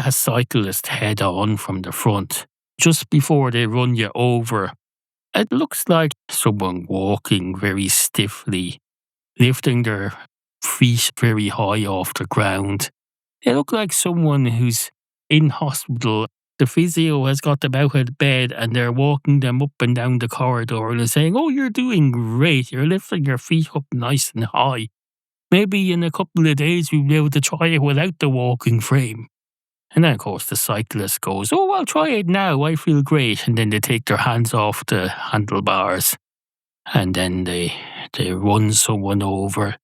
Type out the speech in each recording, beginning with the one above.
a cyclist head on from the front. Just before they run you over, it looks like someone walking very stiffly, lifting their feet very high off the ground. They look like someone who's in hospital. The physio has got them out of bed and they're walking them up and down the corridor and they're saying, "Oh, you're doing great. You're lifting your feet up nice and high. Maybe in a couple of days we'll be able to try it without the walking frame." And then, of course, the cyclist goes, "Oh, I'll try it now. I feel great." And then they take their hands off the handlebars and then they run someone over.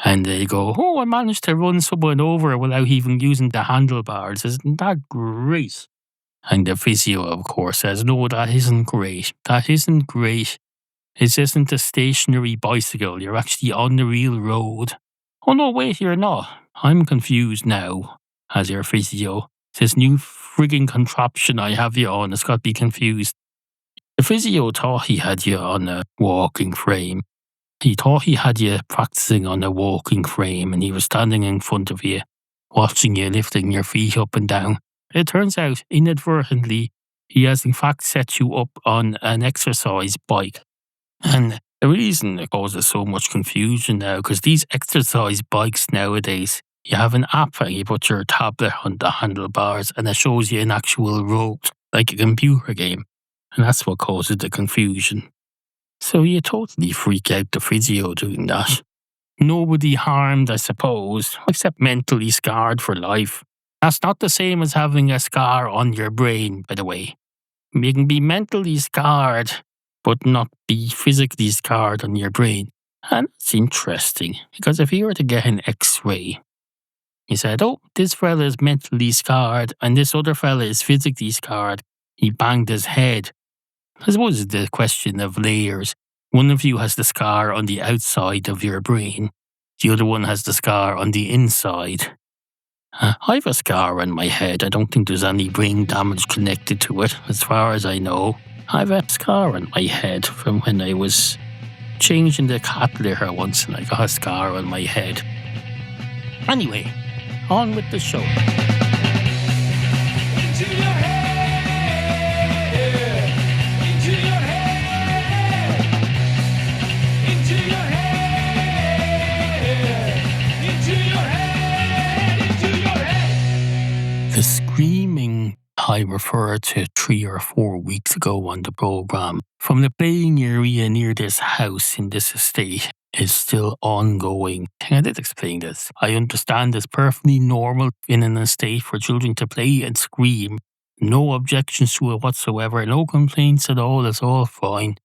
And they go, "Oh, I managed to run someone over without even using the handlebars. Isn't that great?" And the physio, of course, says, "No, that isn't great. That isn't great. This isn't a stationary bicycle. You're actually on the real road." "Oh, no, wait, you're not. I'm confused now," as your physio. "This new frigging contraption I have you on has got me confused." The physio thought he had you on a walking frame. He thought he had you practicing on a walking frame and he was standing in front of you, watching you lifting your feet up and down. It turns out, inadvertently, he has in fact set you up on an exercise bike. And the reason it causes so much confusion now, because these exercise bikes nowadays, you have an app and you put your tablet on the handlebars and it shows you an actual road, like a computer game. And that's what causes the confusion. So you totally freak out the physio doing that. Nobody harmed, I suppose, except mentally scarred for life. That's not the same as having a scar on your brain, by the way. You can be mentally scarred, but not be physically scarred on your brain. And it's interesting, because if you were to get an X-ray, you said, "Oh, this fella is mentally scarred, and this other fella is physically scarred. He banged his head." I suppose it's the question of layers. One of you has the scar on the outside of your brain. The other one has the scar on the inside. I have a scar on my head. I don't think there's any brain damage connected to it, as far as I know. I have a scar on my head from when I was changing the cat litter once and I got a scar on my head. Anyway, on with the show. Into your head, into your head, into your head, into your head, into your head. The screaming I referred to 3 or 4 weeks ago on the programme from the playing area near this house in this estate is still ongoing. I did explain this. I understand it's perfectly normal in an estate for children to play and scream. No objections to it whatsoever, no complaints at all, it's all fine.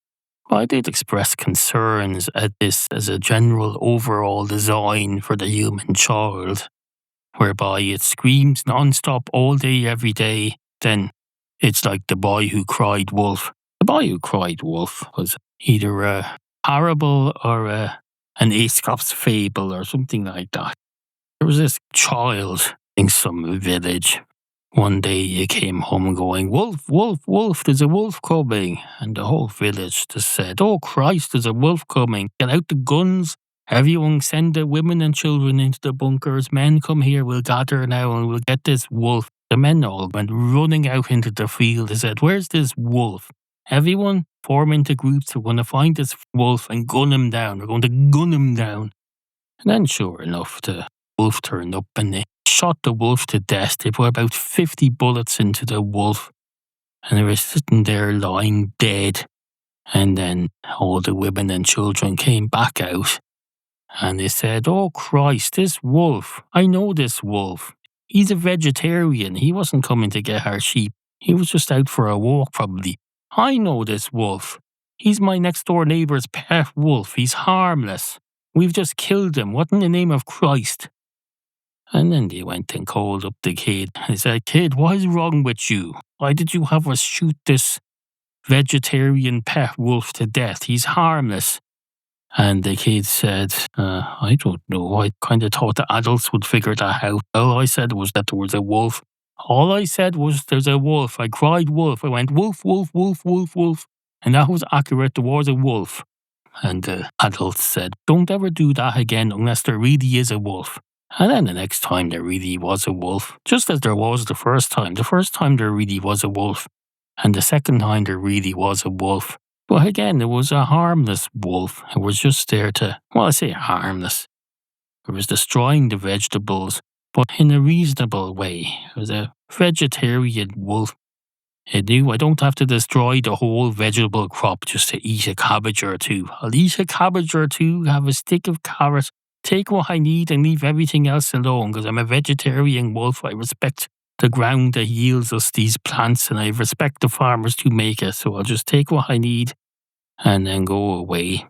I did express concerns at this as a general overall design for the human child, whereby it screams non-stop all day, every day. Then it's like The Boy Who Cried Wolf. The Boy Who Cried Wolf was either a parable or an Aesop's fable or something like that. There was this child in some village. One day he came home going, "Wolf, wolf, wolf, there's a wolf coming." And the whole village just said, "Oh Christ, there's a wolf coming. Get out the guns. Everyone send the women and children into the bunkers. Men, come here, we'll gather now and we'll get this wolf." The men all went running out into the field. They said, "Where's this wolf? Everyone form into groups. We're going to find this wolf and gun him down. We're going to gun him down." And then sure enough, the wolf turned up and they shot the wolf to death. They put about 50 bullets into the wolf and they were sitting there lying dead. And then all the women and children came back out and they said, "Oh Christ, this wolf, I know this wolf. He's a vegetarian. He wasn't coming to get our sheep. He was just out for a walk probably. I know this wolf. He's my next door neighbour's pet wolf. He's harmless. We've just killed him. What in the name of Christ?" And then they went and called up the kid. They said, "Kid, what is wrong with you? Why did you have us shoot this vegetarian pet wolf to death? He's harmless." And the kid said, "I don't know. I kind of thought the adults would figure that out. All I said was that there was a wolf. All I said was there's a wolf. I cried wolf. I went wolf, wolf, wolf, wolf, wolf. And that was accurate. There was a wolf." And the adults said, "Don't ever do that again unless there really is a wolf." And then the next time there really was a wolf, just as there was the first time. The first time there really was a wolf, and the second time there really was a wolf. But again, it was a harmless wolf. It was just there to, well, I say harmless. It was destroying the vegetables, but in a reasonable way. It was a vegetarian wolf. It knew I don't have to destroy the whole vegetable crop just to eat a cabbage or two. I'll eat a cabbage or two, have a stick of carrot, take what I need and leave everything else alone because I'm a vegetarian wolf. I respect the ground that yields us these plants and I respect the farmers who make it. So I'll just take what I need and then go away.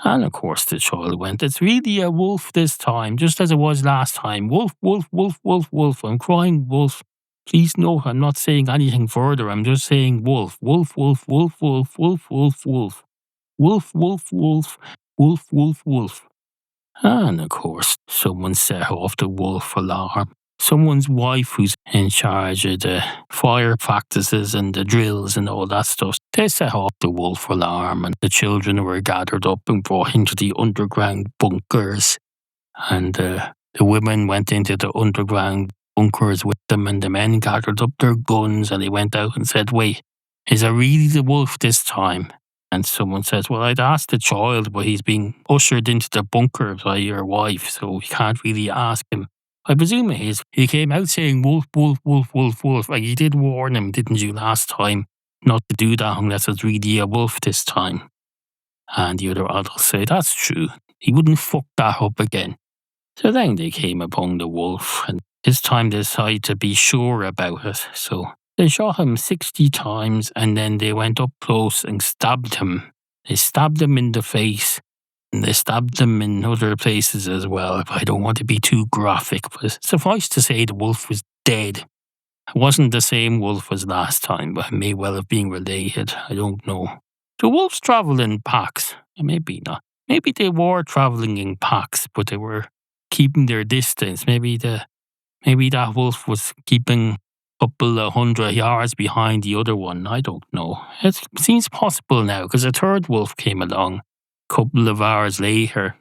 And of course the child went, it's really a wolf this time, just as it was last time. Wolf, wolf, wolf, wolf, wolf. I'm crying wolf. Please note, I'm not saying anything further. I'm just saying wolf, wolf, wolf, wolf, wolf, wolf, wolf, wolf. Wolf, wolf, wolf, wolf, wolf, wolf. And of course, someone set off the wolf alarm. Someone's wife who's in charge of the fire practices and the drills and all that stuff. They set off the wolf alarm and the children were gathered up and brought into the underground bunkers. And the women went into the underground bunkers with them and the men gathered up their guns and they went out and said, wait, is it really the wolf this time? And someone says, well, I'd asked the child, but he's being ushered into the bunker by your wife, so we can't really ask him. I presume it is. He came out saying wolf, wolf, wolf, wolf, wolf. Like you did warn him, didn't you, last time, not to do that unless it's really a wolf this time. And the other adults say, that's true. He wouldn't fuck that up again. So then they came upon the wolf, and this time they decided to be sure about it. So they shot him 60 times, and then they went up close and stabbed him. They stabbed him in the face, and they stabbed him in other places as well. I don't want to be too graphic, but suffice to say the wolf was dead. It wasn't the same wolf as last time, but it may well have been related. I don't know. Do wolves travel in packs? Maybe not. Maybe they were traveling in packs, but they were keeping their distance. Maybe that wolf was keeping a couple of 100 yards behind the other one. I don't know. It seems possible now because a third wolf came along a couple of hours later,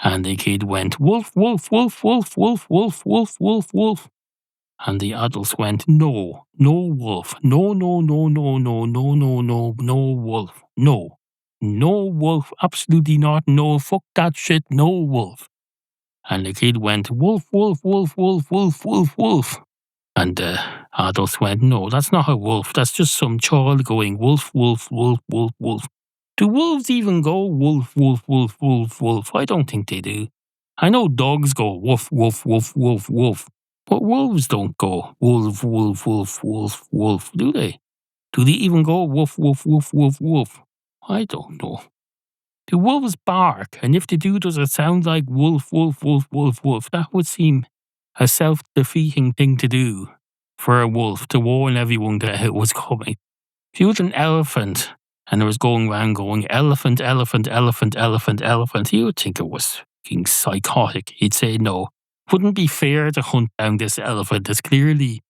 and the kid went wolf, wolf, wolf, wolf, wolf, wolf, wolf, wolf, wolf. And the adults went, no, no wolf, no, no, no, no, no, no, no, no, no wolf, no, no wolf, absolutely not, no, fuck that shit, no wolf. And the kid went, wolf, wolf, wolf, wolf, wolf, wolf, wolf. And the adults went, no, that's not a wolf, that's just some child going wolf, wolf, wolf, wolf, wolf. Do wolves even go wolf, wolf, wolf, wolf, wolf? I don't think they do. I know dogs go woof, woof, woof, woof, woof. But wolves don't go wolf, wolf, wolf, wolf, wolf, do they? Do they even go woof, woof, woof, woof, woof? I don't know. Do wolves bark? And if they do, does it sound like wolf, wolf, wolf, wolf, wolf? That would seem a self-defeating thing to do for a wolf, to warn everyone that it was coming. If you was an elephant and it was going around going elephant, elephant, elephant, elephant, elephant, you would think it was fucking psychotic. He'd say no. Wouldn't be fair to hunt down this elephant that's clearly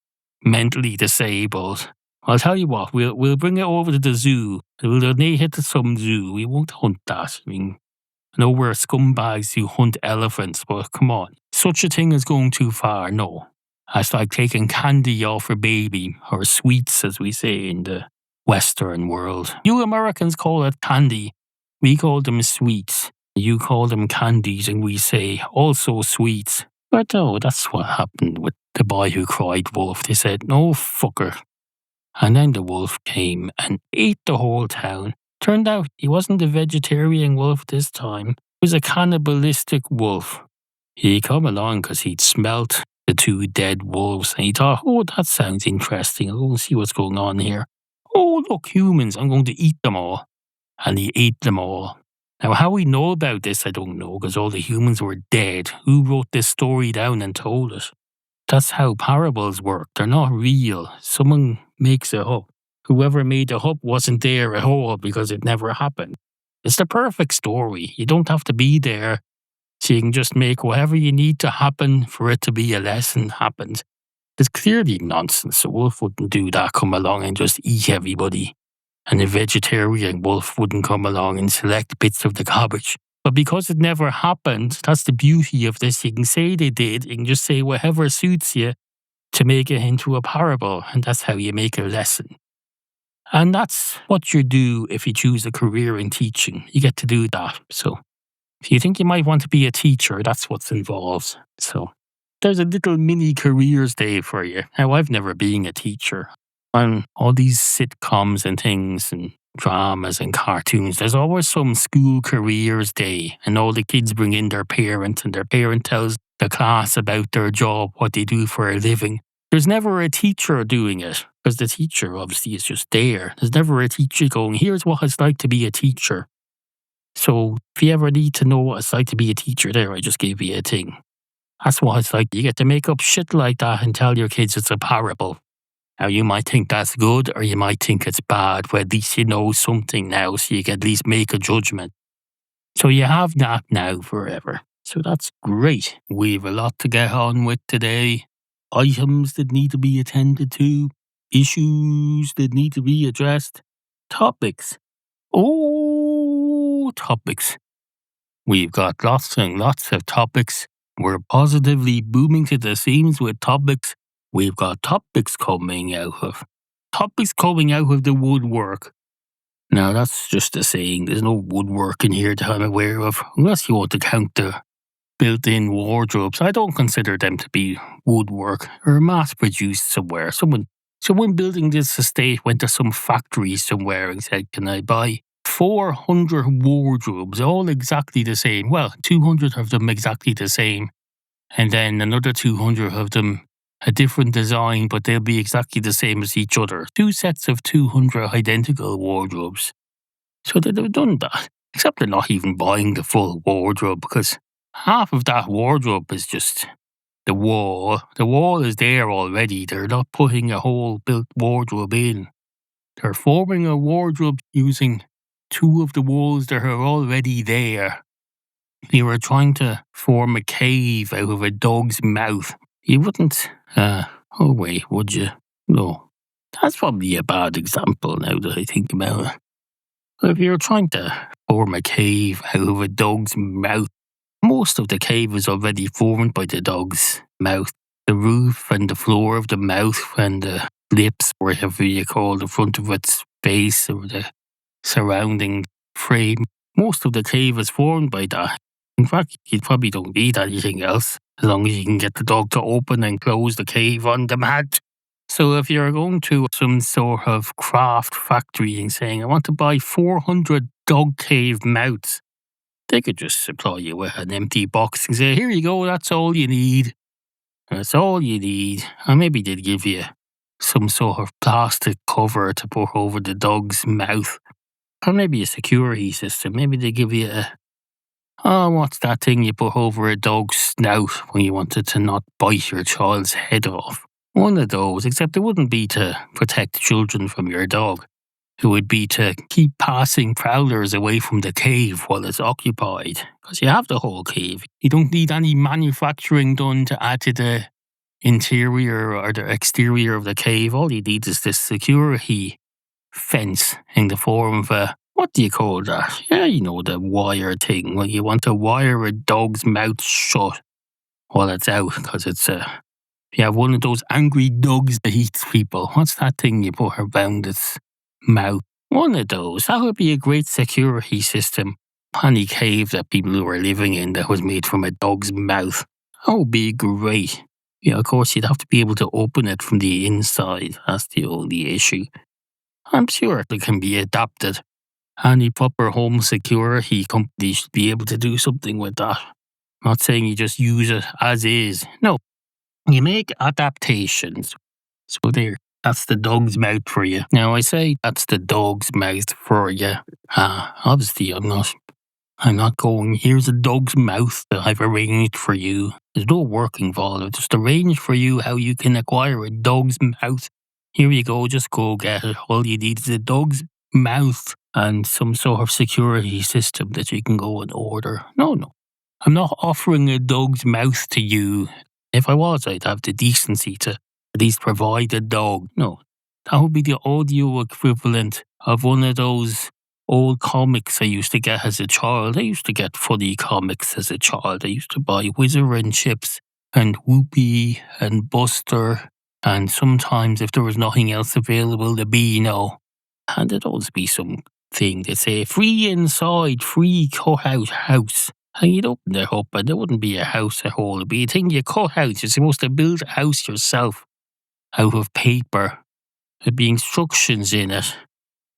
mentally disabled. I'll tell you what, we'll bring it over to the zoo. We'll donate it to some zoo. We won't hunt that. I mean, I know we're scumbags who hunt elephants, but come on. Such a thing is going too far, no. That's like taking candy off a baby, or sweets as we say in the Western world. You Americans call it candy. We call them sweets. You call them candies and we say also sweets. But no, that's what happened with the boy who cried wolf. They said, no fucker. And then the wolf came and ate the whole town. Turned out he wasn't a vegetarian wolf this time. He was a cannibalistic wolf. He come along because he'd smelt the two dead wolves and he thought, oh, that sounds interesting. I'll go and see what's going on here. Oh, look, humans, I'm going to eat them all. And he ate them all. Now, how we know about this, I don't know, because all the humans were dead. Who wrote this story down and told it? That's how parables work. They're not real. Someone makes it up. Whoever made it up wasn't there at all because it never happened. It's the perfect story. You don't have to be there, so you can just make whatever you need to happen for it to be a lesson happens. It's clearly nonsense. A wolf wouldn't do that, come along and just eat everybody. And a vegetarian wolf wouldn't come along and select bits of the cabbage. But because it never happened, that's the beauty of this. You can say they did. You can just say whatever suits you to make it into a parable. And that's how you make a lesson. And that's what you do if you choose a career in teaching. You get to do that. So if you think you might want to be a teacher, that's what's involved. So there's a little mini careers day for you. Now, I've never been a teacher. On all these sitcoms and things and dramas and cartoons, there's always some school careers day, and all the kids bring in their parents, and their parent tells the class about their job, what they do for a living. There's never a teacher doing it, because the teacher obviously is just there. There's never a teacher going, here's what it's like to be a teacher. So if you ever need to know what it's like to be a teacher there, I just gave you a thing. That's what it's like. You get to make up shit like that and tell your kids it's a parable. Now, you might think that's good or you might think it's bad. Well, at least you know something now, so you can at least make a judgment. So you have that now forever. So that's great. We've a lot to get on with today. Items that need to be attended to. Issues that need to be addressed. Topics. Oh, topics. We've got lots and lots of topics. We're positively booming to the seams with topics. We've got topics coming out of the woodwork. Now, that's just a saying. There's no woodwork in here that I'm aware of, unless you want to count the built-in wardrobes. I don't consider them to be woodwork or mass-produced somewhere. Someone building this estate went to some factory somewhere and said, can I buy 400 wardrobes, all exactly the same? Well, 200 of them exactly the same, and then another 200 of them a different design, but they'll be exactly the same as each other. 2 sets of 200 identical wardrobes. So they've done that. Except they're not even buying the full wardrobe, because half of that wardrobe is just the wall. The wall is there already. They're not putting a whole built wardrobe in. They're forming a wardrobe using 2 of the walls that are already there. You were trying to form a cave out of a dog's mouth. You wouldn't, would you? No. That's probably a bad example now that I think about it. If you're trying to form a cave out of a dog's mouth, most of the cave is already formed by the dog's mouth. The roof and the floor of the mouth and the lips, whatever you call the front of its face or the surrounding frame. Most of the cave is formed by that. In fact, you probably don't need anything else, as long as you can get the dog to open and close the cave on demand. So if you're going to some sort of craft factory and saying, I want to buy 400 dog cave mouths, they could just supply you with an empty box and say, here you go, that's all you need. That's all you need. Or maybe they'd give you some sort of plastic cover to put over the dog's mouth. Or maybe a security system. Maybe they give you what's that thing you put over a dog's snout when you wanted to not bite your child's head off? One of those, except it wouldn't be to protect children from your dog. It would be to keep passing prowlers away from the cave while it's occupied. Because you have the whole cave. You don't need any manufacturing done to add to the interior or the exterior of the cave. All you need is this security fence in the form of a, what do you call that? Yeah, you know, the wire thing. When you want to wire a dog's mouth shut while it's out, because it's if you have one of those angry dogs that eats people, what's that thing you put around its mouth? One of those. That would be a great security system. Any cave that people were living in that was made from a dog's mouth. That would be great. Yeah, of course, you'd have to be able to open it from the inside. That's the only issue. I'm sure it can be adapted. Any proper home security company should be able to do something with that. I'm not saying you just use it as is. No. You make adaptations. So there, that's the dog's mouth for you. Now, I say that's the dog's mouth for you. Obviously, I'm not going, here's a dog's mouth that I've arranged for you. There's no work involved. I've just arranged for you how you can acquire a dog's mouth. Here you go, just go get it. All you need is a dog's mouth and some sort of security system that you can go and order. No. I'm not offering a dog's mouth to you. If I was, I'd have the decency to at least provide a dog. No, that would be the audio equivalent of one of those old comics I used to get as a child. I used to get funny comics as a child. I used to buy Whizzer and Chips and Whoopi and Buster, and sometimes if there was nothing else available, the Beano. And there'd always be some thing that say, free inside, free cut out house. And you'd open it up and there wouldn't be a house at all. It'd be a thing you cut out. You're supposed to build a house yourself out of paper. There'd be instructions in it.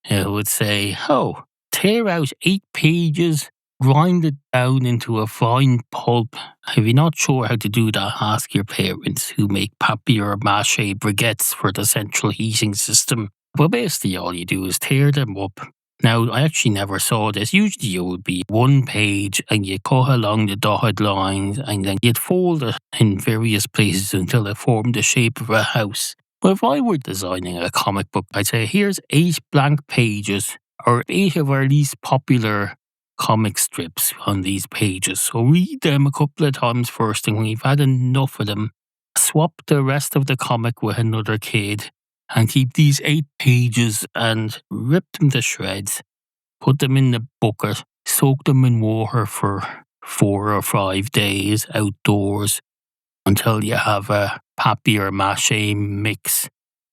It would say, oh, tear out 8 pages, grind it down into a fine pulp. If you're not sure how to do that, ask your parents who make papier-mâché briquettes for the central heating system. But basically all you do is tear them up. Now, I actually never saw this. Usually it would be 1 page and you cut along the dotted lines and then you'd fold it in various places until it formed the shape of a house. But if I were designing a comic book, I'd say, here's 8 blank pages or 8 of our least popular comic strips on these pages. So read them a couple of times first, and when you've had enough of them, swap the rest of the comic with another kid and keep these 8 pages and rip them to shreds, put them in the bucket, soak them in water for 4 or 5 days outdoors until you have a papier-mâché mix,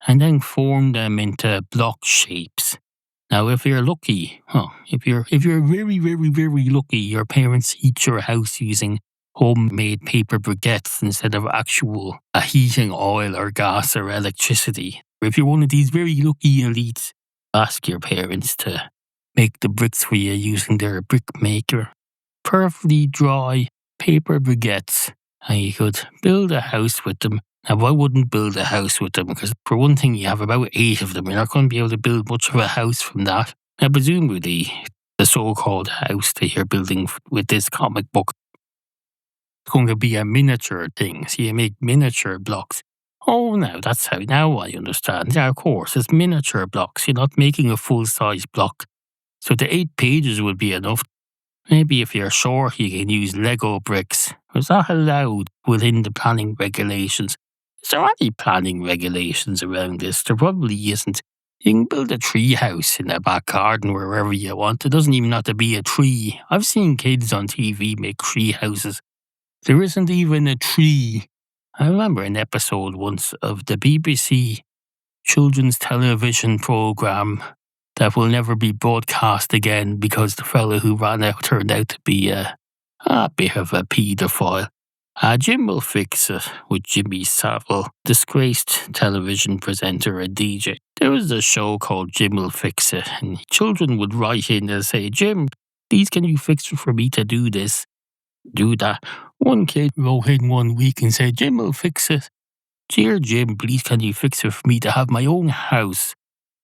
and then form them into block shapes. Now, if you're lucky, if you're very, very, very lucky, your parents heat your house using homemade paper briquettes instead of actual heating oil or gas or electricity. If you're one of these very lucky elites, ask your parents to make the bricks for you using their brick maker. Perfectly dry paper briquettes, and you could build a house with them. Now, I wouldn't build a house with them because, for one thing, you have about 8 of them. You're not going to be able to build much of a house from that. Now, presumably, the so-called house that you're building with this comic book is going to be a miniature thing. So you make miniature blocks. Oh, now that's how. Now I understand. Yeah, of course, it's miniature blocks. You're not making a full-size block. So the 8 pages would be enough. Maybe if you're short, you can use Lego bricks. Is that allowed within the planning regulations? Is there any planning regulations around this? There probably isn't. You can build a tree house in the back garden wherever you want. It doesn't even have to be a tree. I've seen kids on TV make tree houses. There isn't even a tree. I remember an episode once of the BBC children's television programme that will never be broadcast again because the fellow who ran it turned out to be a bit of a paedophile. Jim Will Fix It with Jimmy Savile, disgraced television presenter and DJ. There was a show called Jim Will Fix It, and children would write in and say, Jim, please can you fix it for me to do this, do that. One kid wrote in one week and said, Jim will fix it. Dear Jim, please can you fix it for me to have my own house?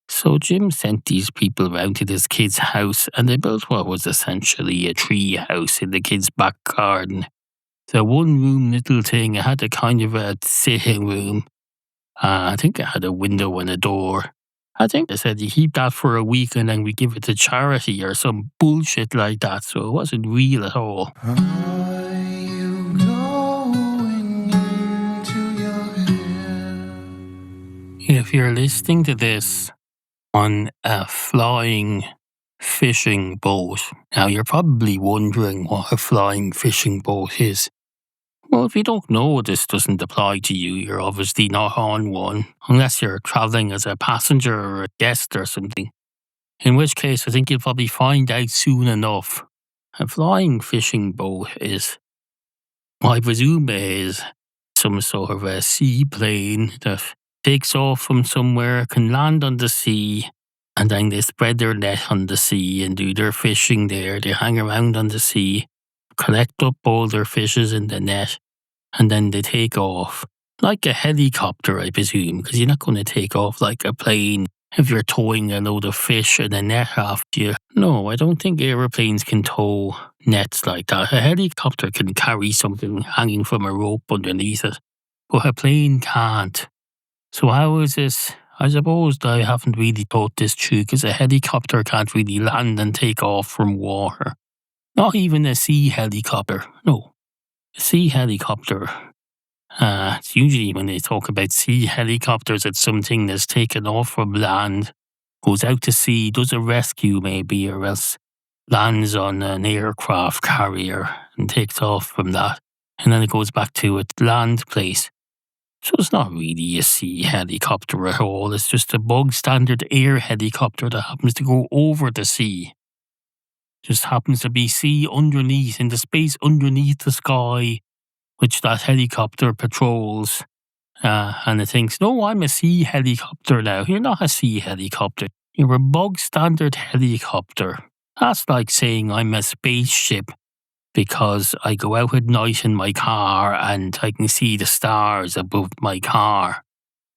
So Jim sent these people round to this kid's house and they built what was essentially a tree house in the kid's back garden. The 1-room little thing, it had a kind of a sitting room. I think it had a window and a door. I think they said you keep that for a week and then we give it to charity or some bullshit like that, so it wasn't real at all. Are you going into your head? If you're listening to this on a flying fishing boat, now you're probably wondering what a flying fishing boat is. Well, if you don't know, this doesn't apply to you. You're obviously not on one, unless you're travelling as a passenger or a guest or something. In which case, I think you'll probably find out soon enough. A flying fishing boat is, I presume it is, some sort of a seaplane that takes off from somewhere, can land on the sea, and then they spread their net on the sea and do their fishing there. They hang around on the sea, collect up all their fishes in the net, and then they take off. Like a helicopter, I presume, because you're not going to take off like a plane if you're towing a load of fish and a net after you. No, I don't think aeroplanes can tow nets like that. A helicopter can carry something hanging from a rope underneath it, but a plane can't. So how is this? I suppose I haven't really thought this through, because a helicopter can't really land and take off from water. Not even a sea helicopter. No. A sea helicopter. It's usually when they talk about sea helicopters, it's something that's taken off from land goes out to sea, does a rescue maybe, or else lands on an aircraft carrier and takes off from that. And then it goes back to its land place. So it's not really a sea helicopter at all. It's just a bog standard air helicopter that happens to go over the sea. Just happens to be sea underneath, in the space underneath the sky, which that helicopter patrols. And it thinks, no, I'm a sea helicopter now. You're not a sea helicopter. You're a bog standard helicopter. That's like saying I'm a spaceship because I go out at night in my car and I can see the stars above my car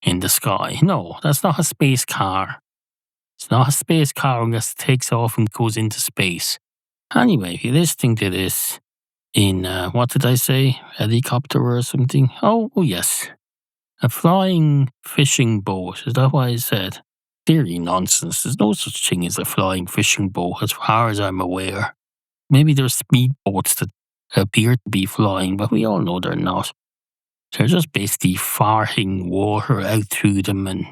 in the sky. No, that's not a space car. It's not a space car unless it takes off and goes into space. Anyway, if you're listening to this in, what did I say? Helicopter or something? Oh, yes. A flying fishing boat. Is that what I said? Clearly nonsense. There's no such thing as a flying fishing boat as far as I'm aware. Maybe there's speedboats that appear to be flying, but we all know they're not. They're just basically farting water out through them and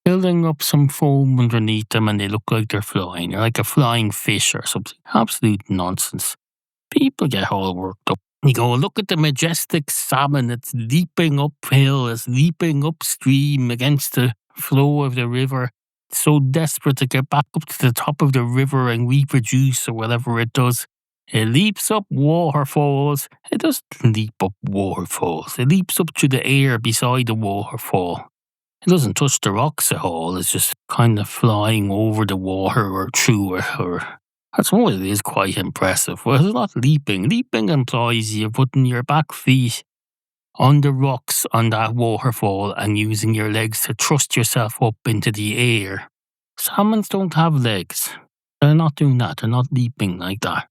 building up some foam underneath them, and they look like they're flying. They're like a flying fish or something. Absolute nonsense. People get all worked up. You go, look at the majestic salmon. It's leaping uphill. It's leaping upstream against the flow of the river. It's so desperate to get back up to the top of the river and reproduce or whatever it does. It leaps up waterfalls. It doesn't leap up waterfalls. It leaps up through the air beside the waterfall. It doesn't touch the rocks at all. It's just kind of flying over the water or through it. Or I suppose it is quite impressive. Well, it's not leaping. Leaping implies you're putting your back feet on the rocks on that waterfall and using your legs to thrust yourself up into the air. Salmons don't have legs. They're not doing that. They're not leaping like that.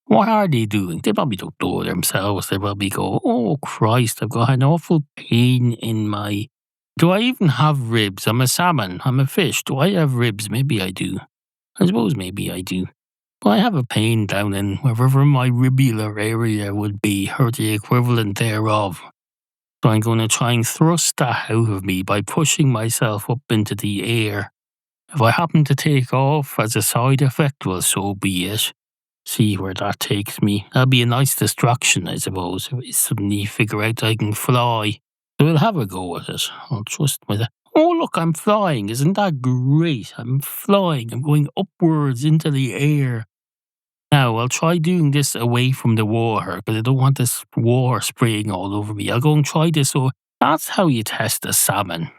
What are they doing? They probably don't know themselves. They probably go, oh Christ, I've got an awful pain in my... Do I even have ribs? I'm a salmon. I'm a fish. Do I have ribs? Maybe I do. I suppose maybe I do. But I have a pain down in wherever my ribular area would be, or the equivalent thereof. So I'm going to try and thrust that out of me by pushing myself up into the air. If I happen to take off as a side effect, well, so be it. See where that takes me. That'll be a nice distraction, I suppose, if I suddenly figure out I can fly. So we'll have a go at it. I'll trust myself. Oh, look, I'm flying. Isn't that great? I'm flying. I'm going upwards into the air. Now, I'll try doing this away from the water because I don't want this water spraying all over me. I'll go and try this. So that's how you test a salmon.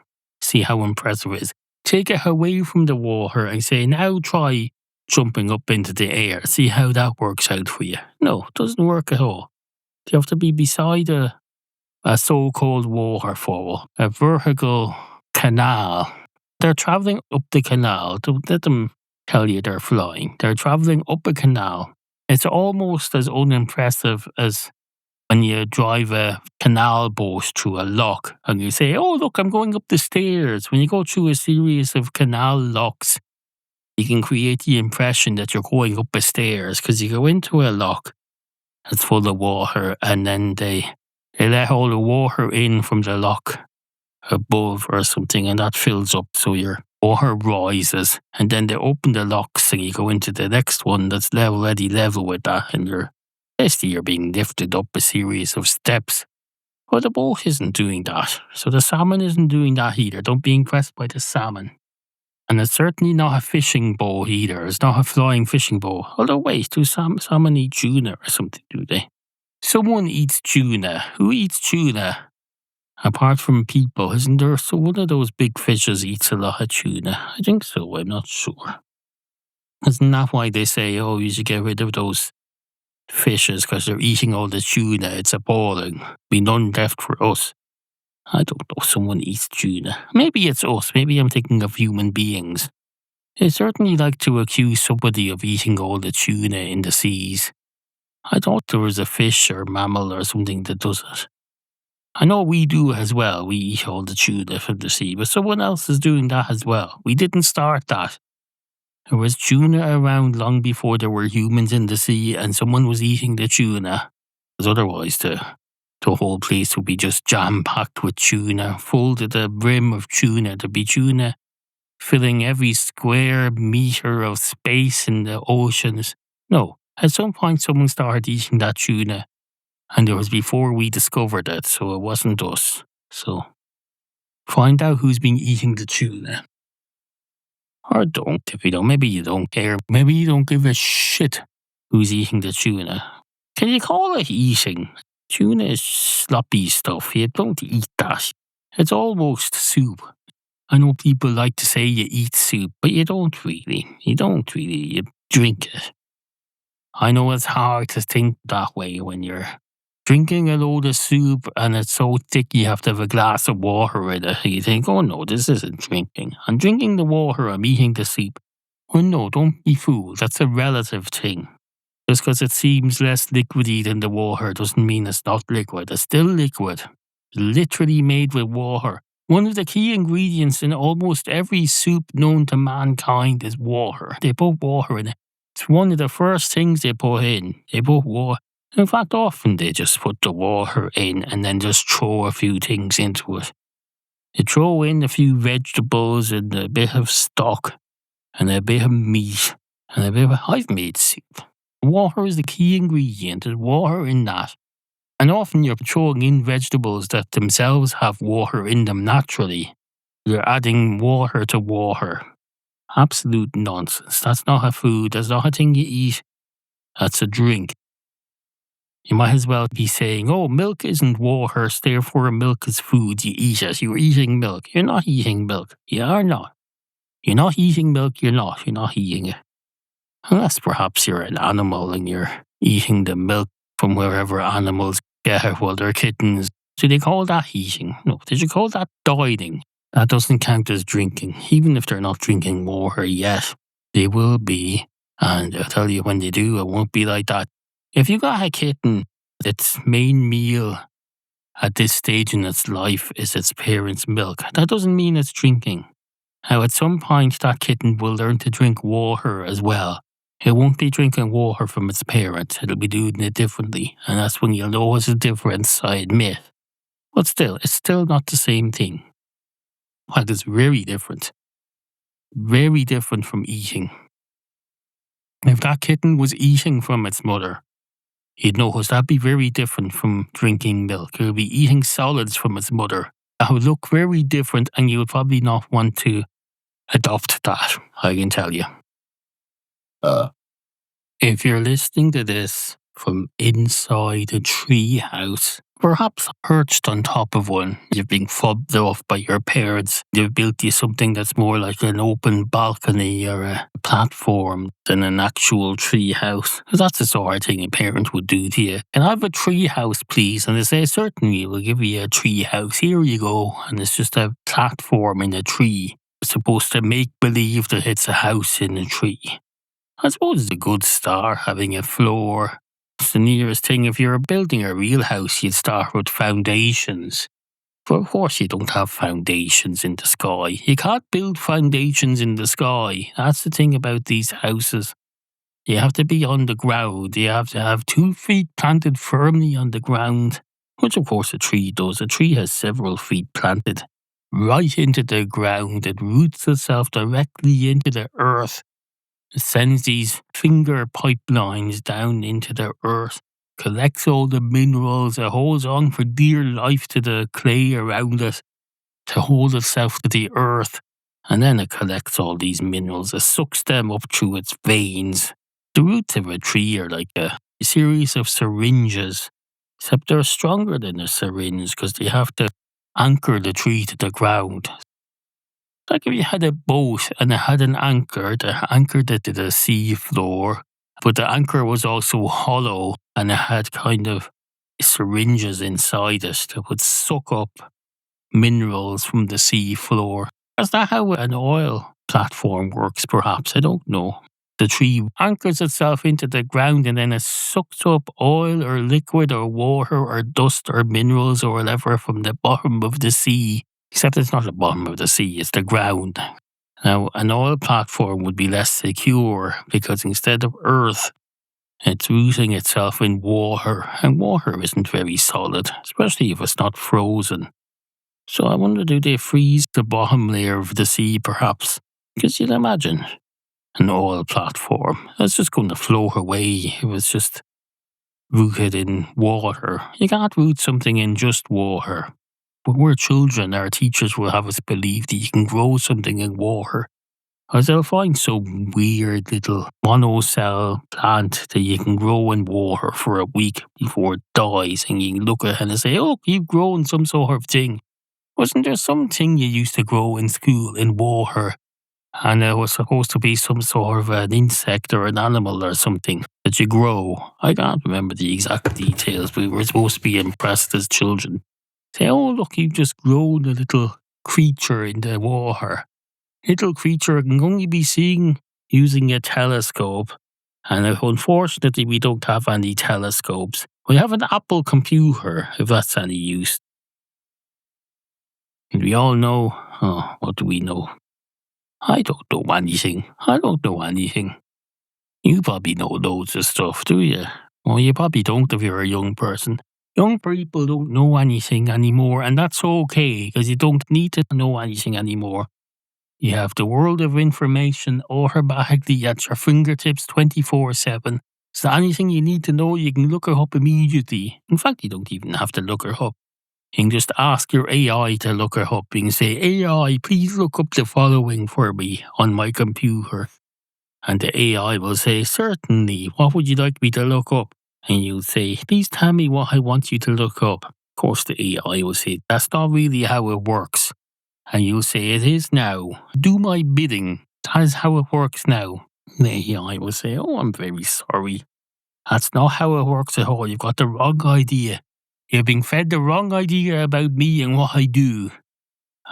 See how impressive it is. Take it away from the water and say, now try jumping up into the air. See how that works out for you. No, it doesn't work at all. You have to be beside a so-called waterfall, a vertical canal. They're travelling up the canal. Don't let them tell you they're flying. They're travelling up a canal. It's almost as unimpressive as when you drive a canal boat through a lock and you say, oh, look, I'm going up the stairs. When you go through a series of canal locks, you can create the impression that you're going up a stairs because you go into a lock that's full of water and then they let all the water in from the lock above or something and that fills up so your water rises and then they open the locks and you go into the next one that's already level with that and you're being lifted up a series of steps. But the boat isn't doing that. So the salmon isn't doing that either. Don't be impressed by the salmon. And it's certainly not a fishing boat either. It's not a flying fishing boat. Although wait, do salmon eat tuna or something, do they? Someone eats tuna. Who eats tuna? Apart from people, isn't there? So one of those big fishes eats a lot of tuna. I think so, I'm not sure. Isn't that why they say, oh, you should get rid of those fishes because they're eating all the tuna? It's appalling. Be none left for us. I don't know, someone eats tuna. Maybe it's us. Maybe I'm thinking of human beings. They certainly like to accuse somebody of eating all the tuna in the seas. I thought there was a fish or mammal or something that does it. I know we do as well. We eat all the tuna from the sea, but someone else is doing that as well. We didn't start that. There was tuna around long before there were humans in the sea, and someone was eating the tuna. Because otherwise, the whole place would be just jam-packed with tuna, full to the brim of tuna. There'd be tuna filling every square meter of space in the oceans. No, at some point someone started eating that tuna, and it was before we discovered it, so it wasn't us. So find out who's been eating the tuna. Or don't, if you don't. Maybe you don't care. Maybe you don't give a shit who's eating the tuna. Can you call it eating? Tuna is sloppy stuff. You don't eat that. It's almost soup. I know people like to say you eat soup, but you don't really. You don't really. You drink it. I know it's hard to think that way when you're drinking a load of soup and it's so thick you have to have a glass of water with it. You think, oh no, this isn't drinking. I'm drinking the water, I'm eating the soup. Well, no, don't be fooled. That's a relative thing. Just because it seems less liquidy than the water doesn't mean it's not liquid. It's still liquid. Literally made with water. One of the key ingredients in almost every soup known to mankind is water. They put water in it. It's one of the first things they put in. They put water. In fact, often they just put the water in and then just throw a few things into it. They throw in a few vegetables and a bit of stock and a bit of meat and a bit of... I've made soup. Water is the key ingredient. There's water in that. And often you're throwing in vegetables that themselves have water in them naturally. You're adding water to water. Absolute nonsense. That's not a food. That's not a thing you eat. That's a drink. You might as well be saying, oh, milk isn't water, so therefore milk is food. You eat it. You're eating milk. You're not eating milk. You are not. You're not eating milk. You're not. You're not eating it. Unless perhaps you're an animal and you're eating the milk from wherever animals get it while they're kittens. Do they call that eating? No. Did you call that dining? That doesn't count as drinking. Even if they're not drinking water yet, they will be. And I'll tell you, when they do, it won't be like that. If you got a kitten, its main meal at this stage in its life is its parents' milk, that doesn't mean it's drinking. Now, at some point, that kitten will learn to drink water as well. It won't be drinking water from its parents. It'll be doing it differently. And that's when you'll know it's a difference, I admit. But still, it's still not the same thing. Well, it's very different. Very different from eating. If that kitten was eating from its mother, you'd notice that'd be very different from drinking milk. It would be eating solids from its mother. That would look very different, and you would probably not want to adopt that, I can tell you. If you're listening to this from inside a tree house, perhaps perched on top of one, you've been fobbed off by your parents, they've built you something that's more like an open balcony or a platform than an actual tree house. That's the sort of thing a parent would do to you. Can I have a tree house, please? And they say, certainly, we'll give you a tree house. Here you go. And it's just a platform in a tree. It's supposed to make believe that it's a house in a tree. I suppose it's a good start, having a floor. It's the nearest thing. If you're building a real house, you'd start with foundations. But of course you don't have foundations in the sky. You can't build foundations in the sky. That's the thing about these houses. You have to be on the ground. You have to have 2 feet planted firmly on the ground, which of course a tree does. A tree has several feet planted right into the ground. It roots itself directly into the earth. It sends these finger pipelines down into the earth, collects all the minerals, it holds on for dear life to the clay around it, to hold itself to the earth, and then it collects all these minerals, it sucks them up through its veins. The roots of a tree are like a series of syringes, except they're stronger than a syringe because they have to anchor the tree to the ground. Like if you had a boat and it had an anchor that anchored it to the sea floor, but the anchor was also hollow and it had kind of syringes inside it that would suck up minerals from the sea floor. Is that how an oil platform works, perhaps? I don't know. The tree anchors itself into the ground and then it sucks up oil or liquid or water or dust or minerals or whatever from the bottom of the sea. Except it's not the bottom of the sea, it's the ground. Now, an oil platform would be less secure because instead of earth, it's rooting itself in water, and water isn't very solid, especially if it's not frozen. So I wonder, do they freeze the bottom layer of the sea, perhaps? Because you'd imagine an oil platform that's just going to float away. It was just rooted in water. You can't root something in just water. When we're children, our teachers will have us believe that you can grow something in water. Because they'll find some weird little monocell plant that you can grow in water for a week before it dies, and you can look at it and say, oh, you've grown some sort of thing. Wasn't there something you used to grow in school in water? And it was supposed to be some sort of an insect or an animal or something that you grow. I can't remember the exact details, but we were supposed to be impressed as children. Say, oh, look, you've just grown a little creature in the water. Little creature can only be seen using a telescope. And unfortunately, we don't have any telescopes. We have an Apple computer, if that's any use. And we all know, what do we know? I don't know anything. You probably know loads of stuff, do you? Well, you probably don't if you're a young person. Young people don't know anything anymore, and that's okay, because you don't need to know anything anymore. You have the world of information automatically at your fingertips 24/7. So anything you need to know, you can look it up immediately. In fact, you don't even have to look it up. You can just ask your AI to look it up. You can say, AI, please look up the following for me on my computer. And the AI will say, certainly, what would you like me to look up? And you'll say, please tell me what I want you to look up. Of course, the AI will say, that's not really how it works. And you'll say, it is now. Do my bidding. That is how it works now. The AI will say, oh, I'm very sorry. That's not how it works at all. You've got the wrong idea. You're being fed the wrong idea about me and what I do.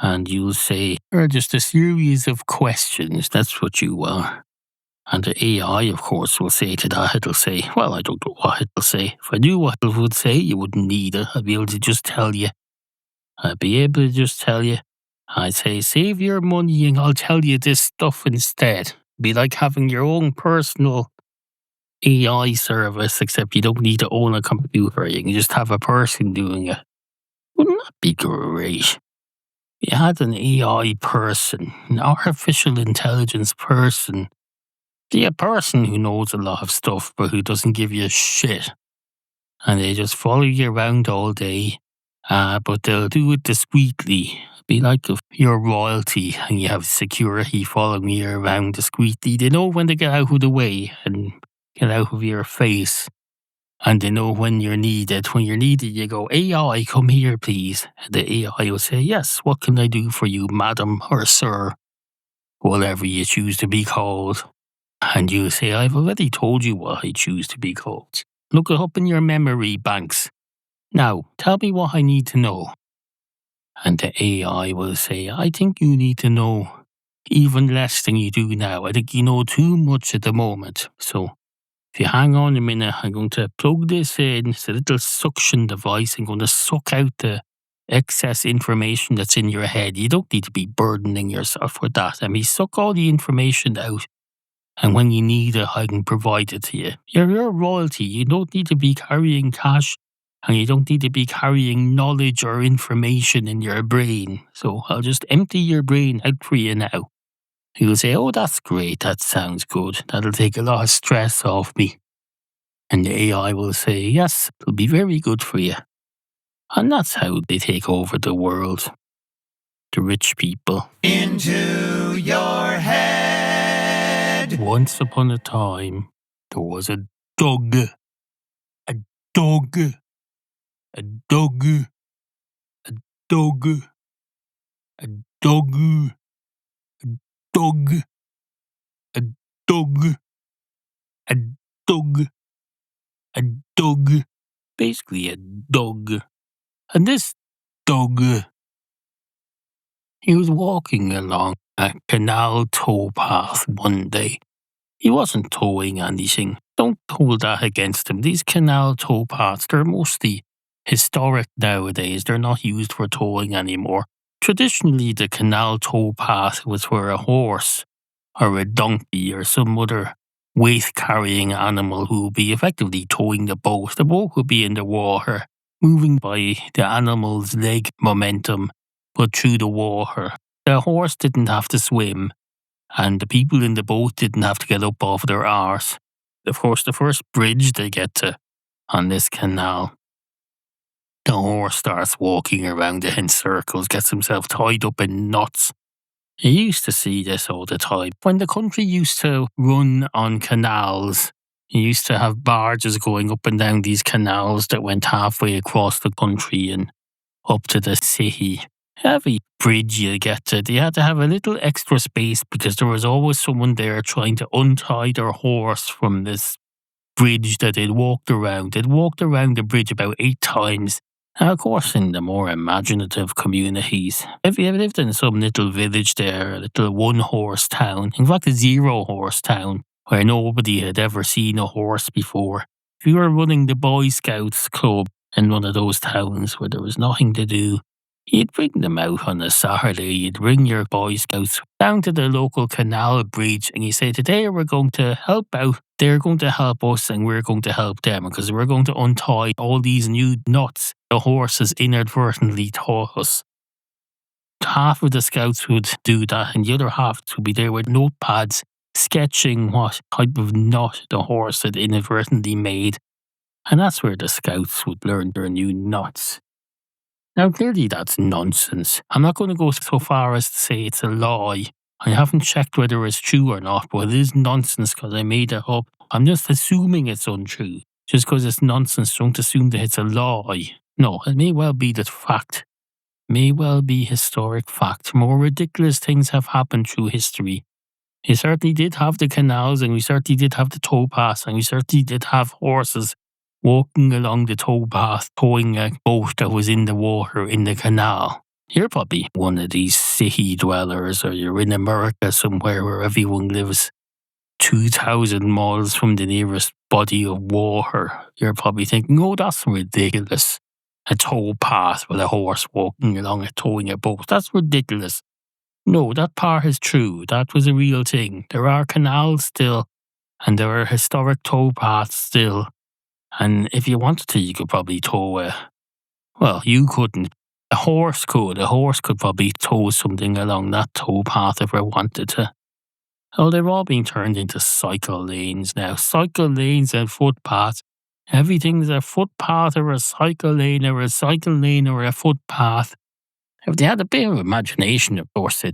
And you'll say, you're just a series of questions. That's what you are. And the AI, of course, will say to that, it'll say, well, I don't know what it'll say. If I knew what it would say, you wouldn't need it. I'd be able to just tell you. I'd say, save your money and I'll tell you this stuff instead. It'd be like having your own personal AI service, except you don't need to own a computer. You can just have a person doing it. Wouldn't that be great? You had an AI person, an artificial intelligence person. A person who knows a lot of stuff but who doesn't give you shit. And they just follow you around all day, but they'll do it discreetly. Be like if you're royalty and you have security following you around discreetly. They know when to get out of the way and get out of your face. And they know when you're needed. When you're needed, you go, AI, come here, please. And the AI will say, yes, what can I do for you, madam or sir? Whatever you choose to be called. And you say, I've already told you what I choose to be called. Look it up in your memory banks. Now, tell me what I need to know. And the AI will say, I think you need to know even less than you do now. I think you know too much at the moment. So, if you hang on a minute, I'm going to plug this in. It's a little suction device. I'm going to suck out the excess information that's in your head. You don't need to be burdening yourself with that. Suck all the information out. And when you need it, I can provide it to you. You're royalty. You don't need to be carrying cash. And you don't need to be carrying knowledge or information in your brain. So I'll just empty your brain out for you now. You'll say, oh, that's great. That sounds good. That'll take a lot of stress off me. And the AI will say, yes, it'll be very good for you. And that's how they take over the world. The rich people. Into your head. Once upon a time, there was a dog. A dog. A dog. A dog. A dog. A dog. A dog. A dog. A dog. Basically a dog. And this dog, he was walking along a canal towpath one day. He wasn't towing anything. Don't hold that against him. These canal towpaths, they're mostly historic nowadays. They're not used for towing anymore. Traditionally, the canal towpath was for a horse or a donkey or some other weight-carrying animal who would be effectively towing the boat. The boat would be in the water, moving by the animal's leg momentum, but through the water. The horse didn't have to swim, and the people in the boat didn't have to get up off their arse. Of course, the first bridge they get to on this canal, the horse starts walking around it in circles, gets himself tied up in knots. You used to see this all the time. When the country used to run on canals, you used to have barges going up and down these canals that went halfway across the country and up to the city. Every bridge you get to, they had to have a little extra space because there was always someone there trying to untie their horse from this bridge that they'd walked around. They'd walked around the bridge about 8 times. And of course, in the more imaginative communities, if you lived in some little village there, a little one-horse town, in fact a 0-horse town, where nobody had ever seen a horse before, if you were running the Boy Scouts club in one of those towns where there was nothing to do, you'd bring them out on a Saturday, you'd bring your Boy Scouts down to the local canal bridge and you say, today we're going to help out, they're going to help us and we're going to help them because we're going to untie all these new knots the horse has inadvertently taught us. Half of the scouts would do that and the other half would be there with notepads sketching what type of knot the horse had inadvertently made. And that's where the scouts would learn their new knots. Now, clearly that's nonsense. I'm not going to go so far as to say it's a lie. I haven't checked whether it's true or not, but it is nonsense because I made it up. I'm just assuming it's untrue. Just because it's nonsense, don't assume that it's a lie. No, it may well be the fact. May well be historic fact. More ridiculous things have happened through history. We certainly did have the canals, and we certainly did have the towpaths, and we certainly did have horses walking along the towpath, towing a boat that was in the water in the canal. You're probably one of these city dwellers, or you're in America somewhere where everyone lives 2,000 miles from the nearest body of water. You're probably thinking, oh, that's ridiculous. A towpath with a horse walking along it, towing a boat. That's ridiculous. No, that part is true. That was a real thing. There are canals still, and there are historic towpaths still. And if you wanted to, you could probably tow well, you couldn't. A horse could. A horse could probably tow something along that towpath if it wanted to. Oh, they're all being turned into cycle lanes now. Cycle lanes and footpaths. Everything's a footpath or a cycle lane or a cycle lane or a footpath. If they had a bit of imagination, of course,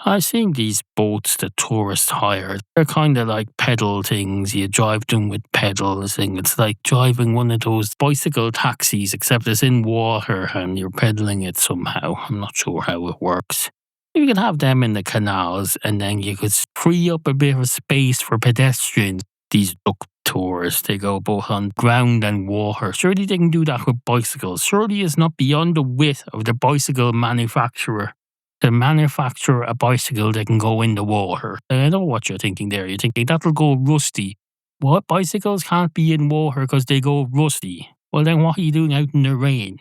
I've seen these boats that tourists hire. They're kind of like pedal things. You drive them with pedals. And it's like driving one of those bicycle taxis, except it's in water and you're pedaling it somehow. I'm not sure how it works. You can have them in the canals and then you could free up a bit of space for pedestrians. These duck tours, they go both on ground and water. Surely they can do that with bicycles. Surely it's not beyond the wit of the bicycle manufacturer to manufacture a bicycle that can go in the water. And I know what you're thinking there. You're thinking that'll go rusty. What? Bicycles can't be in water because they go rusty. Well then what are you doing out in the rain?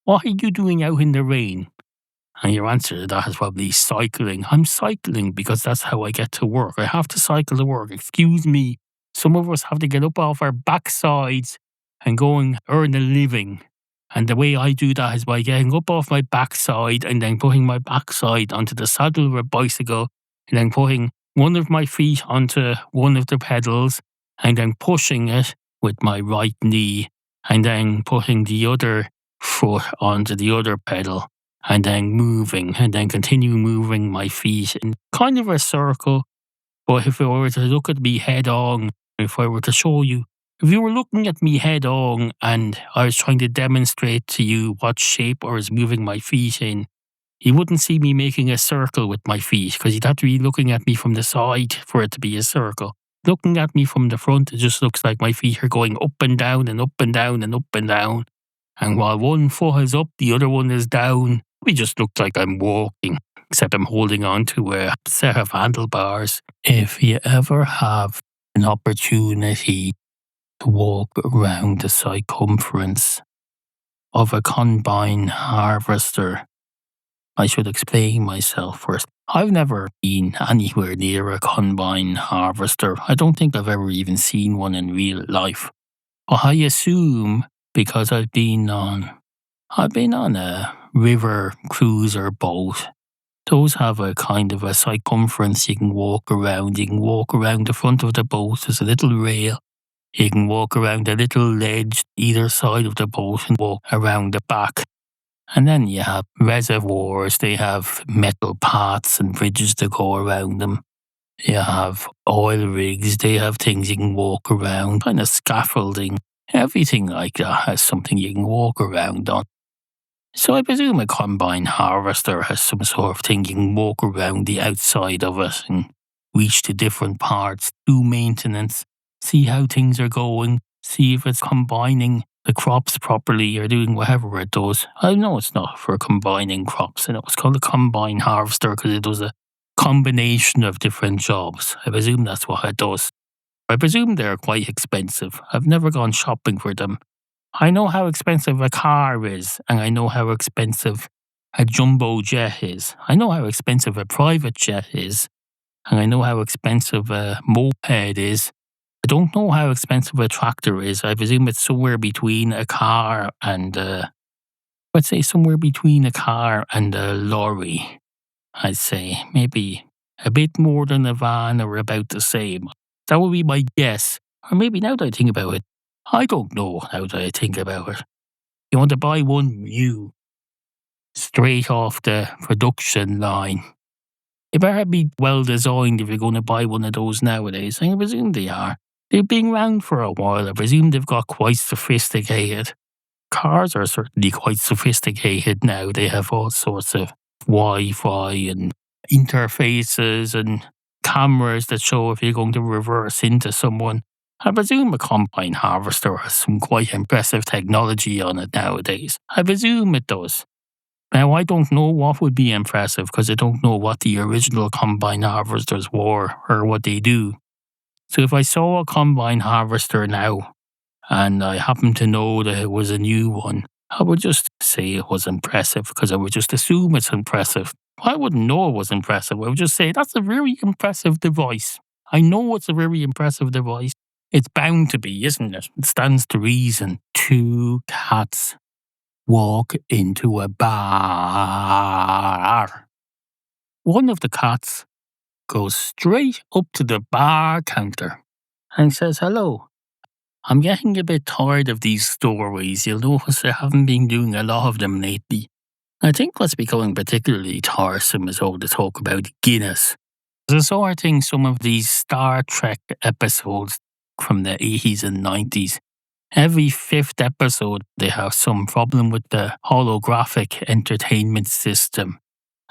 What are you doing out in the rain? And your answer to that is probably cycling. I'm cycling because that's how I get to work. I have to cycle to work. Excuse me. Some of us have to get up off our backsides and go and earn a living. And the way I do that is by getting up off my backside and then putting my backside onto the saddle of a bicycle and then putting one of my feet onto one of the pedals and then pushing it with my right knee and then putting the other foot onto the other pedal and then moving and then continue moving my feet in kind of a circle. But if I were to look at me head on, if I were to show you, if you were looking at me head on and I was trying to demonstrate to you what shape I was moving my feet in, you wouldn't see me making a circle with my feet because you'd have to be looking at me from the side for it to be a circle. Looking at me from the front, it just looks like my feet are going up and down and up and down and up and down. And while one foot is up, the other one is down. It just looks like I'm walking, except I'm holding on to a set of handlebars. If you ever have an opportunity to walk around the circumference of a combine harvester, I should explain myself first. I've never been anywhere near a combine harvester. I don't think I've ever even seen one in real life. But I assume because I've been on a river cruiser boat Those have a kind of a circumference you can walk around. You can walk around the front of the boat. There's a little rail. You can walk around a little ledge either side of the boat and walk around the back. And then you have reservoirs. They have metal paths and bridges that go around them. You have oil rigs. They have things you can walk around, kind of scaffolding. Everything like that has something you can walk around on. So I presume a combine harvester has some sort of thing you can walk around the outside of it and reach to different parts, do maintenance, see how things are going, see if it's combining the crops properly or doing whatever it does. I know it's not for combining crops. I know it's called a combine harvester because it does a combination of different jobs. I presume that's what it does. I presume they're quite expensive. I've never gone shopping for them. I know how expensive a car is, and I know how expensive a jumbo jet is. I know how expensive a private jet is, and I know how expensive a moped is. I don't know how expensive a tractor is. I presume it's somewhere between a car and let's say somewhere between a car and a lorry. I'd say maybe a bit more than a van or about the same. That would be my guess. Or maybe now that I think about it, I don't know now that I think about it. You want to buy one new, straight off the production line. It better be well designed if you're going to buy one of those nowadays. I presume they are. They've been around for a while. I presume they've got quite sophisticated. Cars are certainly quite sophisticated now. They have all sorts of Wi-Fi and interfaces and cameras that show if you're going to reverse into someone. I presume a combine harvester has some quite impressive technology on it nowadays. I presume it does. Now, I don't know what would be impressive because I don't know what the original combine harvesters were or what they do. So if I saw a combine harvester now and I happen to know that it was a new one, I would just say it was impressive because I would just assume it's impressive. I wouldn't know it was impressive. I would just say that's a very impressive device. I know it's a very impressive device. It's bound to be, isn't it? It stands to reason. 2 cats walk into a bar. One of the cats goes straight up to the bar counter and says, "Hello. I'm getting a bit tired of these stories. You'll notice I haven't been doing a lot of them lately. I think what's becoming particularly tiresome is all the talk about Guinness. There's a sort of thing some of these Star Trek episodes from the 80s and 90s. Every 5th episode, they have some problem with the holographic entertainment system.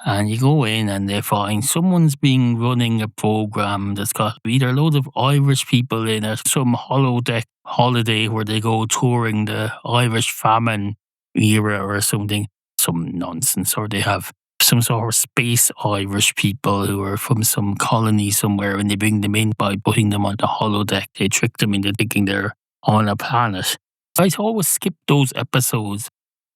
And you go in and they find someone's been running a program that's got either loads of Irish people in it, some holodeck holiday where they go touring the Irish famine era or something, some nonsense, or they have some sort of space Irish people who are from some colony somewhere and they bring them in by putting them on the holodeck. They trick them into thinking they're on a planet. I always skip those episodes.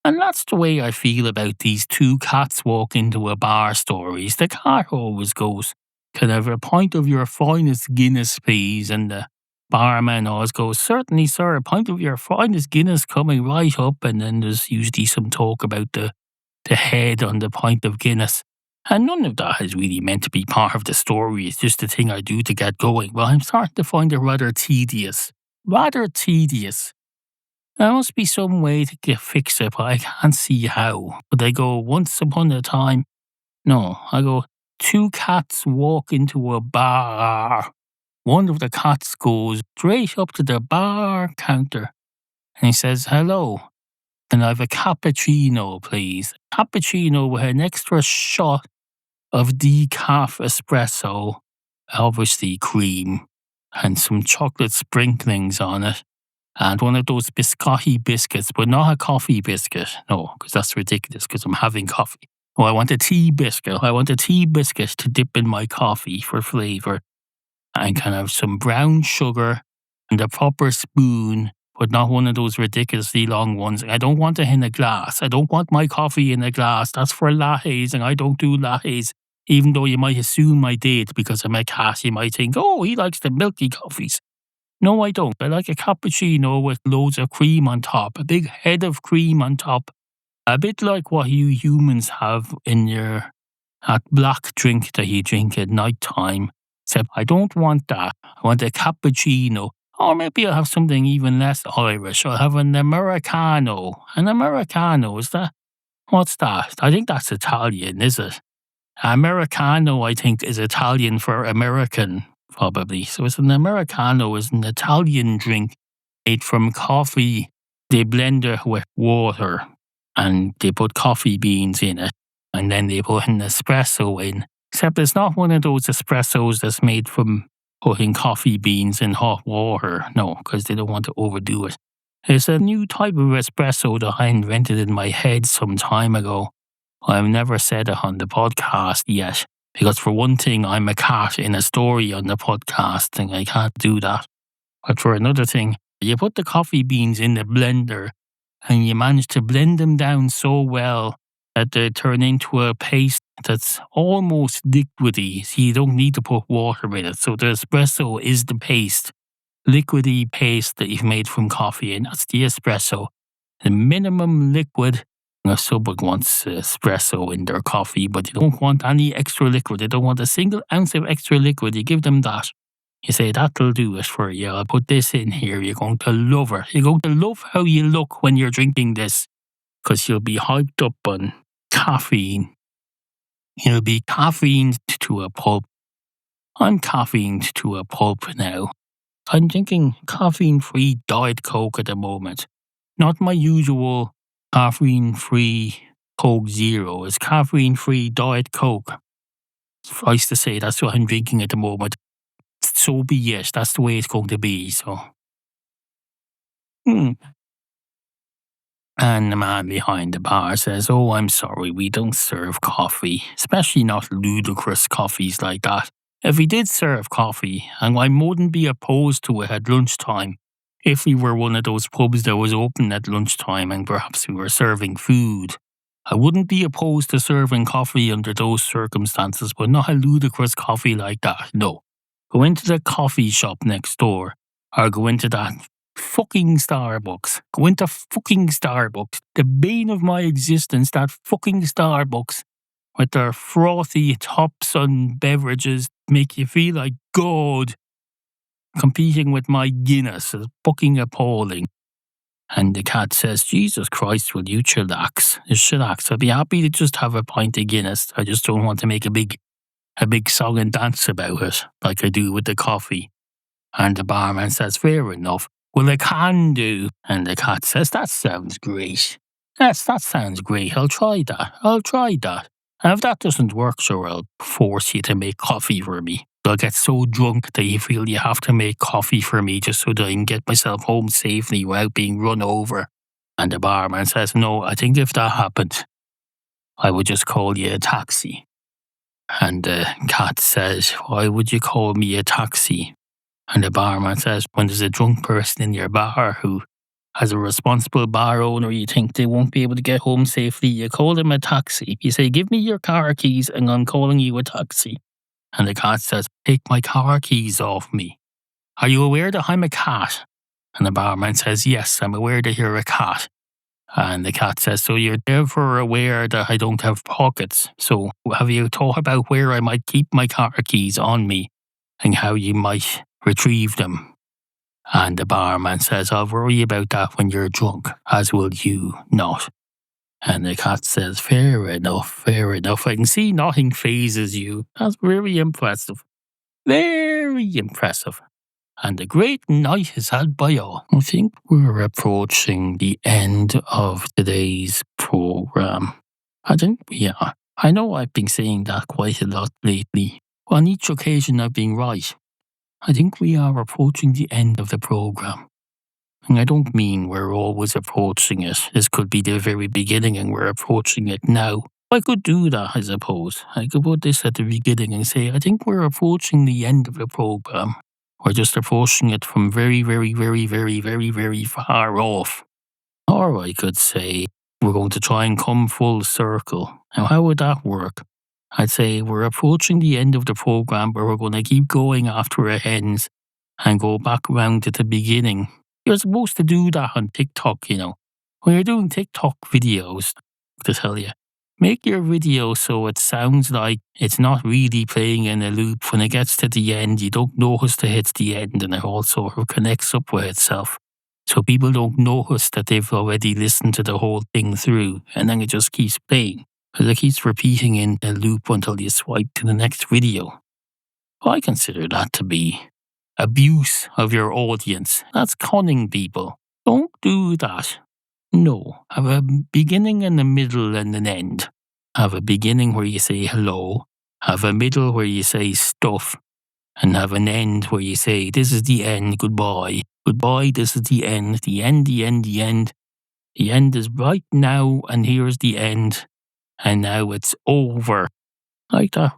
And that's the way I feel about these 2 cats walk into a bar stories. The cat always goes, "Can I have a pint of your finest Guinness, please?" And the barman always goes, "Certainly, sir, a pint of your finest Guinness coming right up." And then there's usually some talk about the head on the pint of Guinness. And none of that is really meant to be part of the story. It's just a thing I do to get going. Well, I'm starting to find it rather tedious. Rather tedious. There must be some way to fix it, but I can't see how. But I go, once upon a time. No, I go, 2 cats walk into a bar. One of the cats goes straight up to the bar counter and he says, "Hello, can I have a cappuccino, please? Cappuccino with an extra shot of decaf espresso, obviously cream, and some chocolate sprinklings on it. And one of those biscotti biscuits, but not a coffee biscuit. No, because that's ridiculous because I'm having coffee. Oh, I want a tea biscuit. I want a tea biscuit to dip in my coffee for flavour. And can I have some brown sugar and a proper spoon, but not one of those ridiculously long ones. I don't want it in a glass. I don't want my coffee in a glass. That's for lattes and I don't do lattes. Even though you might assume I did because I'm a cat, you might think, oh, he likes the milky coffees. No, I don't. I like a cappuccino with loads of cream on top, a big head of cream on top. A bit like what you humans have in your that black drink that you drink at night time. Except I don't want that. I want a cappuccino. Or maybe I'll have something even less Irish. I'll have an Americano. An Americano, is that? What's that? I think that's Italian, is it? Americano, I think, is Italian for American, probably. So it's an Americano is an Italian drink made from coffee. They blend it with water and they put coffee beans in it. And then they put an espresso in. Except it's not one of those espressos that's made from putting coffee beans in hot water. No, because they don't want to overdo it. It's a new type of espresso that I invented in my head some time ago. I've never said it on the podcast yet. Because for one thing, I'm a cat in a story on the podcast and I can't do that. But for another thing, you put the coffee beans in the blender and you manage to blend them down so well that they turn into a paste that's almost liquidy. So you don't need to put water in it. So the espresso is the paste, liquidy paste that you've made from coffee, and that's the espresso. The minimum liquid. If someone wants espresso in their coffee, but you don't want any extra liquid, they don't want a single ounce of extra liquid, you give them that. You say, that'll do it for you. I'll put this in here. You're going to love it. You're going to love how you look when you're drinking this, because you'll be hyped up on caffeine. You'll be caffeined to a pulp. I'm caffeined to a pulp now. I'm drinking caffeine-free Diet Coke at the moment. Not my usual caffeine-free Coke Zero. It's caffeine-free Diet Coke. Suffice to say, that's what I'm drinking at the moment. So be it. That's the way it's going to be. So, And the man behind the bar says, "Oh, I'm sorry, we don't serve coffee, especially not ludicrous coffees like that. If we did serve coffee, and I wouldn't be opposed to it at lunchtime, if we were one of those pubs that was open at lunchtime and perhaps we were serving food, I wouldn't be opposed to serving coffee under those circumstances, but not a ludicrous coffee like that, no. Go into the coffee shop next door, or go into that fucking Starbucks. Go into fucking Starbucks. The bane of my existence, that fucking Starbucks, with their frothy tops on beverages, make you feel like God. Competing with my Guinness is fucking appalling." And the cat says, "Jesus Christ, will you chillax? Just chillax. I'd be happy to just have a pint of Guinness. I just don't want to make a big song and dance about it, like I do with the coffee." And the barman says, "Fair enough. Well, I can do." And the cat says, "That sounds great. That sounds great. I'll try that. And if that doesn't work, sure, I'll force you to make coffee for me. I'll get so drunk that you feel you have to make coffee for me just so that I can get myself home safely without being run over." And the barman says, "No, I think if that happened, I would just call you a taxi." And the cat says, "Why would you call me a taxi?" And the barman says, "When there's a drunk person in your bar who has a responsible bar owner, you think they won't be able to get home safely, you call them a taxi. You say, 'Give me your car keys and I'm calling you a taxi.'" And the cat says, "Take my car keys off me. Are you aware that I'm a cat?" And the barman says, "Yes, I'm aware that you're a cat." And the cat says, "So you're therefore aware that I don't have pockets. So have you thought about where I might keep my car keys on me and how you might retrieve them?" And the barman says, "I'll worry about that when you're drunk, as will you not." And the cat says, fair enough. I can see nothing phases you. That's very impressive. Very impressive. And a great night is had by all." I think we're approaching the end of today's program. I think we are. I know I've been saying that quite a lot lately. On each occasion I've been right. I think we are approaching the end of the program. And I don't mean we're always approaching it. This could be the very beginning and we're approaching it now. I could do that, I suppose. I could put this at the beginning and say, I think we're approaching the end of the program. We're just approaching it from very, very, very, very, very, very far off. Or I could say, we're going to try and come full circle. Now, how would that work? I'd say we're approaching the end of the program, but we're going to keep going after it ends and go back around to the beginning. You're supposed to do that on TikTok, you know. When you're doing TikTok videos, to tell you, Make your video so it sounds like it's not really playing in a loop. When it gets to the end, you don't notice that it's the end, and it all sort of connects up with itself. So people don't notice that they've already listened to the whole thing through, and then it just keeps playing. Because it keeps repeating in a loop until you swipe to the next video. I consider that to be abuse of your audience. That's conning people. Don't do that. No. Have a beginning and a middle and an end. Have a beginning where you say hello. Have a middle where you say stuff. And have an end where you say, this is the end, goodbye. Goodbye, this is the end. The end, the end, the end. The end is right now, and here's the end. And now it's over. Like that.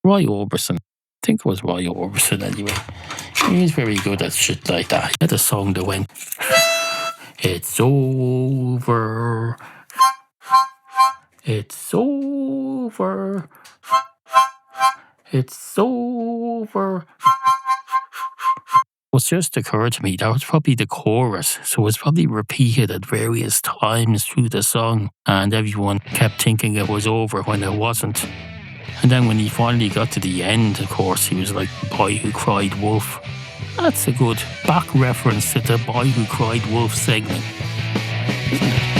Roy Orbison. I think it was Roy Orbison anyway. He's very good at shit like that. He had a song that went, it's over. It's over. It's over. What's just occurred to me, that was probably the chorus, so it's probably repeated at various times through the song, and everyone kept thinking it was over when it wasn't. And then when he finally got to the end, of course, he was like, Boy Who Cried Wolf. That's a good back reference to the Boy Who Cried Wolf segment, isn't it?